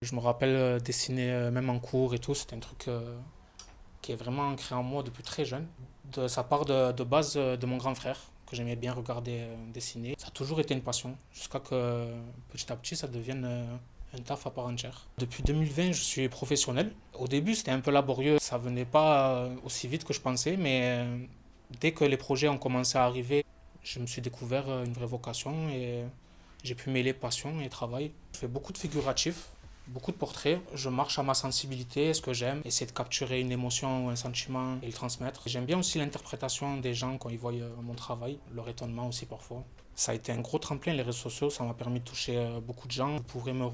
Je me rappelle dessiner même en cours et tout, c'était un truc qui est vraiment ancré en moi depuis très jeune. Ça part de base de mon grand frère, que j'aimais bien regarder dessiner. Ça a toujours été une passion, jusqu'à que petit à petit ça devienne un taf à part entière. Depuis 2020, je suis professionnel. Au début, c'était un peu laborieux, ça venait pas aussi vite que je pensais, mais dès que les projets ont commencé à arriver, je me suis découvert une vraie vocation et j'ai pu mêler passion et travail. Je fais beaucoup de figuratifs, beaucoup de portraits. Je marche à ma sensibilité, ce que j'aime, essayer de capturer une émotion ou un sentiment et le transmettre. J'aime bien aussi l'interprétation des gens quand ils voient mon travail, leur étonnement aussi parfois. Ça a été un gros tremplin, les réseaux sociaux, ça m'a permis de toucher beaucoup de gens. Vous pourrez me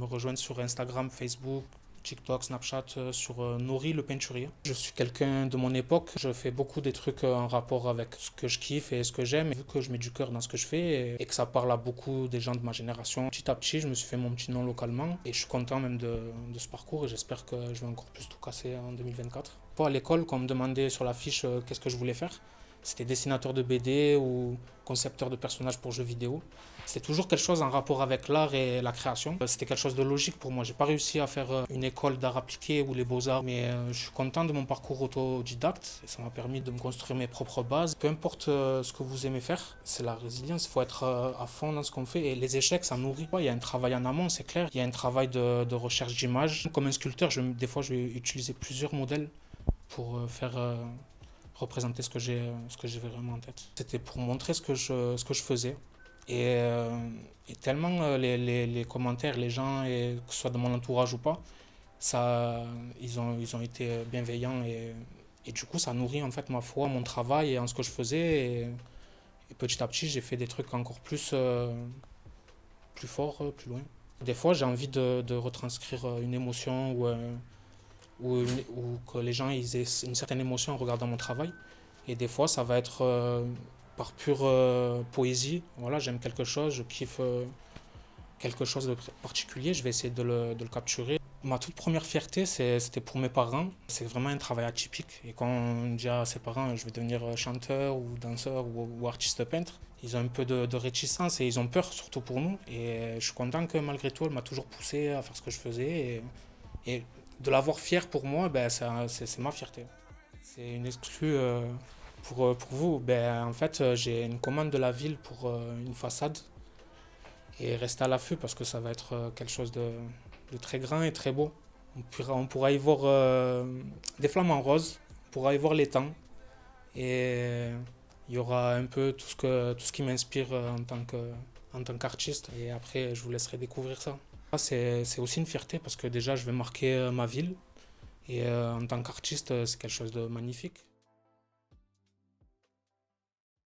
rejoindre sur Instagram, Facebook, TikTok, Snapchat, sur Nori le peinturier. Je suis quelqu'un de mon époque, je fais beaucoup des trucs en rapport avec ce que je kiffe et ce que j'aime. Vu que je mets du cœur dans ce que je fais et que ça parle à beaucoup des gens de ma génération, petit à petit, je me suis fait mon petit nom localement et je suis content même de ce parcours et j'espère que je vais encore plus tout casser en 2024. À l'école, quand on me demandait sur la fiche qu'est-ce que je voulais faire, c'était dessinateur de BD ou concepteur de personnages pour jeux vidéo. C'était toujours quelque chose en rapport avec l'art et la création. C'était quelque chose de logique pour moi. J'ai pas réussi à faire une école d'art appliqué ou les beaux-arts, mais je suis content de mon parcours autodidacte. Et ça m'a permis de me construire mes propres bases. Peu importe ce que vous aimez faire, c'est la résilience. Il faut être à fond dans ce qu'on fait. Et les échecs, ça nourrit. Il y a un travail en amont, c'est clair. Il y a un travail de recherche d'images. Comme un sculpteur, des fois, je vais utiliser plusieurs modèles pour faire représenter ce que j'ai vraiment en tête. C'était pour montrer ce que je faisais. Et tellement les commentaires, les gens, et que ce soit de mon entourage ou pas, ça, ils ont été bienveillants et du coup ça nourrit en fait ma foi, mon travail et en ce que je faisais. Et petit à petit j'ai fait des trucs encore plus forts, plus loin. Des fois j'ai envie de retranscrire une émotion ou que les gens ils aient une certaine émotion en regardant mon travail. Et des fois, ça va être par pure poésie. Voilà, j'aime quelque chose, je kiffe quelque chose de particulier, je vais essayer de le capturer. Ma toute première fierté, c'était pour mes parents. C'est vraiment un travail atypique. Et quand on dit à ses parents, je vais devenir chanteur ou danseur ou artiste peintre, ils ont un peu de réticence et ils ont peur, surtout pour nous. Et je suis content que malgré tout, elle m'a toujours poussé à faire ce que je faisais. Et de l'avoir fier pour moi, ben, c'est ma fierté. C'est une exclue pour vous. Ben, en fait, j'ai une commande de la ville pour une façade et restez à l'affût parce que ça va être quelque chose de très grand et très beau. On pourra y voir des flamants roses, on pourra y voir l'étang et il y aura un peu tout ce qui m'inspire en tant qu'artiste. Et après, je vous laisserai découvrir ça. C'est aussi une fierté parce que déjà, je vais marquer ma ville et en tant qu'artiste, c'est quelque chose de magnifique.